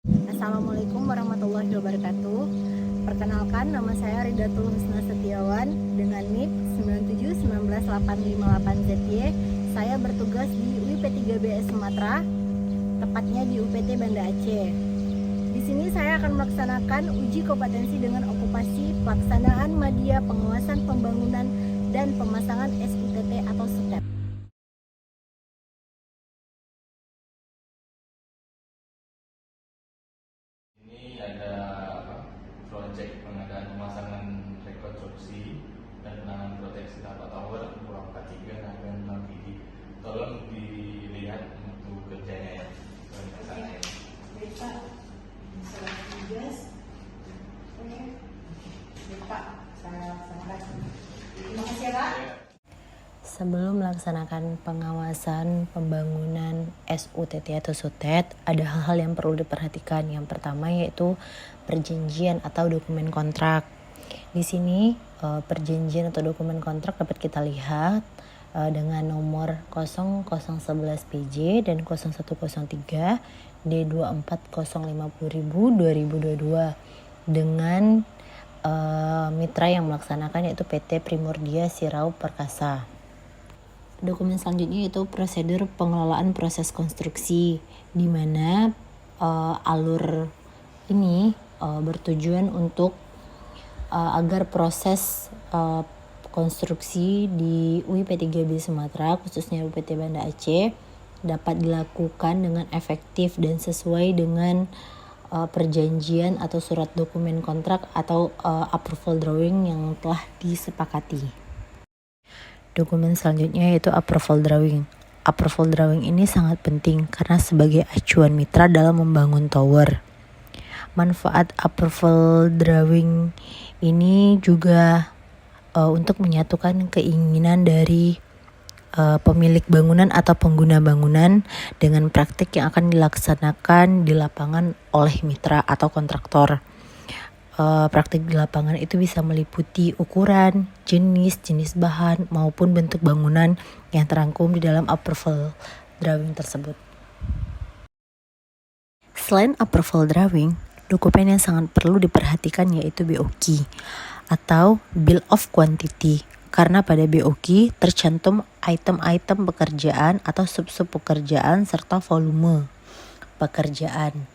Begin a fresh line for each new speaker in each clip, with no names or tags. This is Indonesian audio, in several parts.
Assalamualaikum warahmatullahi wabarakatuh. Perkenalkan, nama saya Ridatul Husna Setiawan dengan NIP 971988ZY. Saya bertugas di UIP 3BS Sumatera, tepatnya di UPT Banda Aceh. Di sini saya akan melaksanakan uji kompetensi dengan okupasi pelaksanaan media pengawasan pembangunan dan pemasangan SUTT atau SUTET.
Ini ada proyek pengadaan pemasangan rekonstruksi dan penanganan proteksi tapak tower Pulau 43 Nagan Lampidi. Tolong dilihat untuk kerjanya ya.
Baik Pak, salah tugas. Baik Pak, saya laksanakan. Terima kasih ya Pak. Sebelum melaksanakan pengawasan pembangunan SUTT atau SUTET, ada hal-hal yang perlu diperhatikan. Yang pertama yaitu perjanjian atau dokumen kontrak. Di sini perjanjian atau dokumen kontrak dapat kita lihat dengan nomor 0011 PJ dan 0103 D24050.2022 dengan mitra yang melaksanakan yaitu PT Primordia Sirau Perkasa. Dokumen selanjutnya yaitu prosedur pengelolaan proses konstruksi, di mana alur ini bertujuan untuk agar proses konstruksi di UIP 3B Sumatera, khususnya UPT Banda Aceh, dapat dilakukan dengan efektif dan sesuai dengan perjanjian atau surat dokumen kontrak atau approval drawing yang telah disepakati. Dokumen selanjutnya yaitu approval drawing. Approval drawing ini sangat penting karena sebagai acuan mitra dalam membangun tower. Manfaat approval drawing ini juga untuk menyatukan keinginan dari pemilik bangunan atau pengguna bangunan dengan praktik yang akan dilaksanakan di lapangan oleh mitra atau kontraktor. Praktik di lapangan itu bisa meliputi ukuran, jenis bahan, maupun bentuk bangunan yang terangkum di dalam approval drawing tersebut. Selain approval drawing, dokumen yang sangat perlu diperhatikan yaitu BOQ atau Bill of Quantity, karena pada BOQ tercantum item-item pekerjaan atau sub-sub pekerjaan serta volume pekerjaan,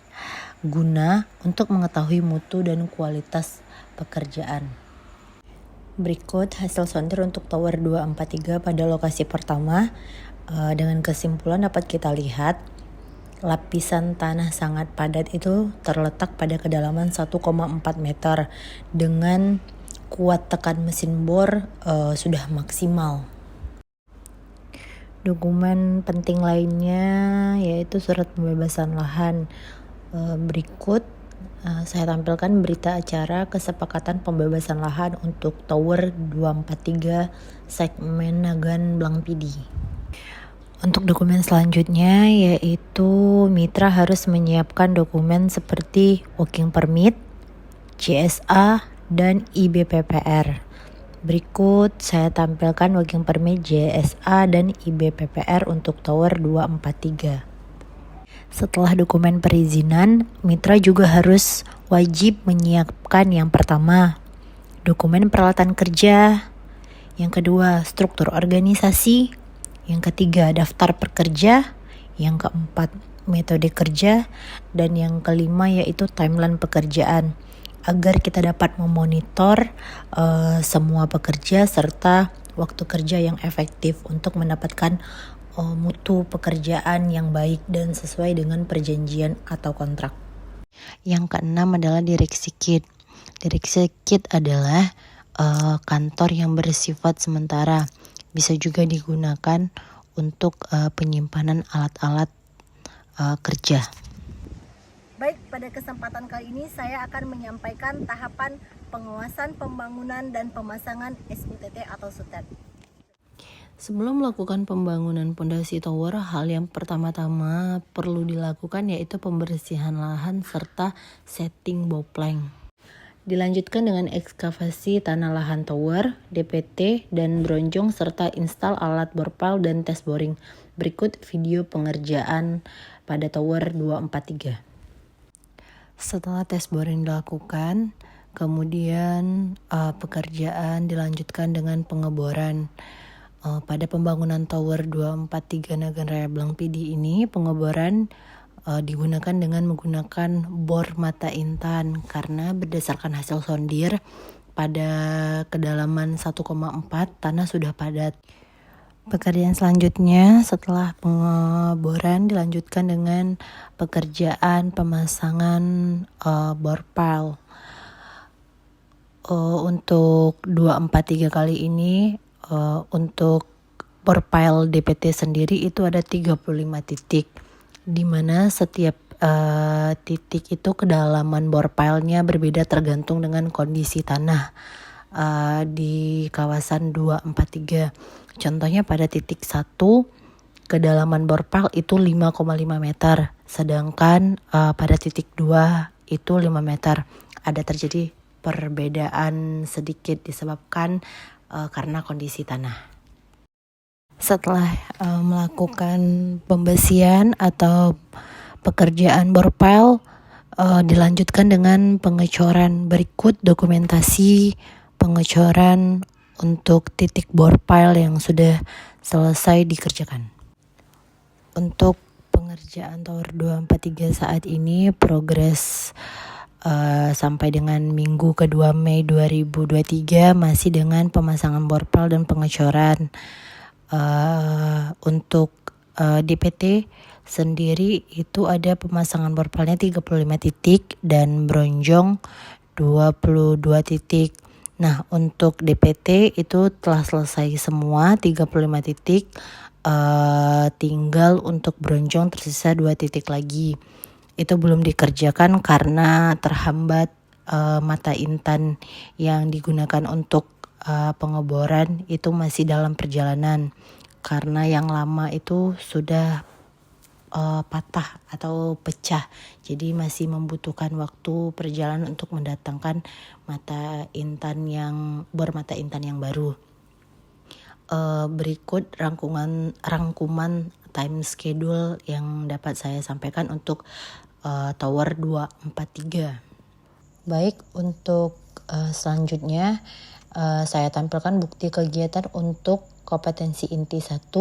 guna untuk mengetahui mutu dan kualitas pekerjaan. Berikut hasil sondir untuk Tower 243 pada lokasi pertama. Dengan kesimpulan dapat kita lihat lapisan tanah sangat padat itu terletak pada kedalaman 1,4 meter dengan kuat tekan mesin bor sudah maksimal. Dokumen penting lainnya yaitu surat pembebasan lahan. Berikut saya tampilkan berita acara kesepakatan pembebasan lahan untuk Tower 243 segmen Nagan Blangpidi. Untuk dokumen selanjutnya yaitu mitra harus menyiapkan dokumen seperti working permit, JSA, dan IBPPR. Berikut saya tampilkan working permit, JSA, dan IBPPR untuk Tower 243. Setelah dokumen perizinan, mitra juga harus wajib menyiapkan yang pertama, dokumen peralatan kerja, yang kedua, struktur organisasi, yang ketiga, daftar pekerja, yang keempat, metode kerja, dan yang kelima yaitu timeline pekerjaan, agar kita dapat memonitor semua pekerja serta waktu kerja yang efektif untuk mendapatkan mutu pekerjaan yang baik dan sesuai dengan perjanjian atau kontrak. Yang keenam adalah direksi kit. Direksi kit adalah kantor yang bersifat sementara. Bisa juga digunakan untuk penyimpanan alat-alat kerja. Baik, pada kesempatan kali ini saya akan menyampaikan tahapan pengawasan pembangunan dan pemasangan SUTT atau SUTET. Sebelum melakukan pembangunan pondasi tower, hal yang pertama-tama perlu dilakukan yaitu pembersihan lahan serta setting boplank. Dilanjutkan dengan ekskavasi tanah lahan tower, DPT, dan bronjong serta install alat borpal dan tes boring. Berikut video pengerjaan pada tower 243. Setelah tes boring dilakukan, kemudian pekerjaan dilanjutkan dengan pengeboran. Pada pembangunan Tower 243 Nagan Raya Blang Pidi ini, pengeboran digunakan dengan menggunakan bor mata intan karena berdasarkan hasil sondir pada kedalaman 1,4 tanah sudah padat. Pekerjaan selanjutnya setelah pengeboran dilanjutkan dengan pekerjaan pemasangan bor pile. Untuk 243 kali ini untuk bor pile DPT sendiri itu ada 35 titik, di mana setiap titik itu kedalaman bor pile-nya berbeda tergantung dengan kondisi tanah di kawasan 243. Contohnya pada titik 1 kedalaman bor pile itu 5,5 meter, sedangkan pada titik 2 itu 5 meter. Ada terjadi perbedaan sedikit disebabkan karena kondisi tanah. Setelah melakukan pembesian atau pekerjaan bor pile, dilanjutkan dengan pengecoran. Berikut dokumentasi pengecoran untuk titik bor pile yang sudah selesai dikerjakan. Untuk pengerjaan Tower 243 saat ini progres sampai dengan minggu ke-2 Mei 2023 masih dengan pemasangan bor pile dan pengecoran. Untuk DPT sendiri itu ada pemasangan bor pile-nya 35 titik dan bronjong 22 titik. Nah, untuk DPT itu telah selesai semua 35 titik, tinggal untuk bronjong tersisa 2 titik lagi. Itu belum dikerjakan karena terhambat mata intan yang digunakan untuk pengeboran itu masih dalam perjalanan karena yang lama itu sudah patah atau pecah, jadi masih membutuhkan waktu perjalanan untuk mendatangkan bor mata intan yang baru. Berikut rangkuman time schedule yang dapat saya sampaikan untuk Tower 243. Baik, untuk selanjutnya saya tampilkan bukti kegiatan untuk kompetensi inti 1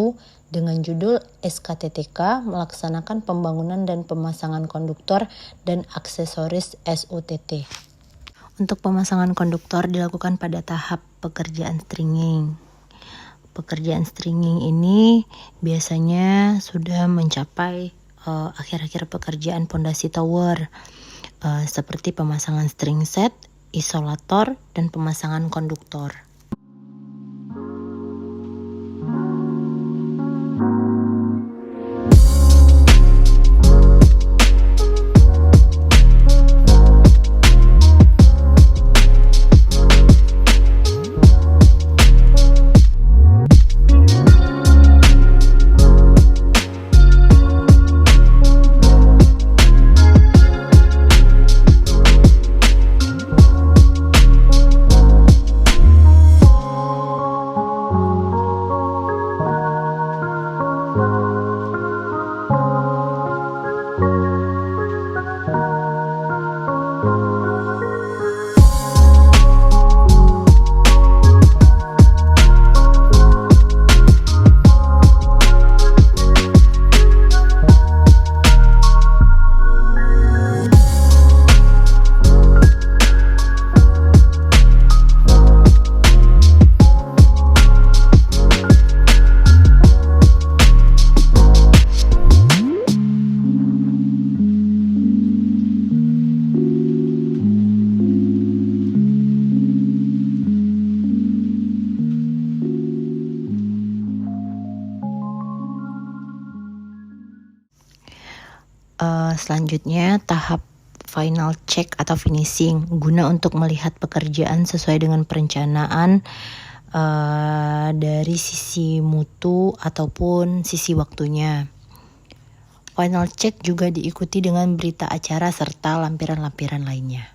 dengan judul SKTTK melaksanakan pembangunan dan pemasangan konduktor dan aksesoris SUTT. Untuk pemasangan konduktor dilakukan pada tahap pekerjaan stringing. Pekerjaan stringing ini biasanya sudah mencapai akhir-akhir pekerjaan pondasi tower, seperti pemasangan string set, isolator, dan pemasangan konduktor. Selanjutnya tahap final check atau finishing guna untuk melihat pekerjaan sesuai dengan perencanaan dari sisi mutu ataupun sisi waktunya. Final check juga diikuti dengan berita acara serta lampiran-lampiran lainnya.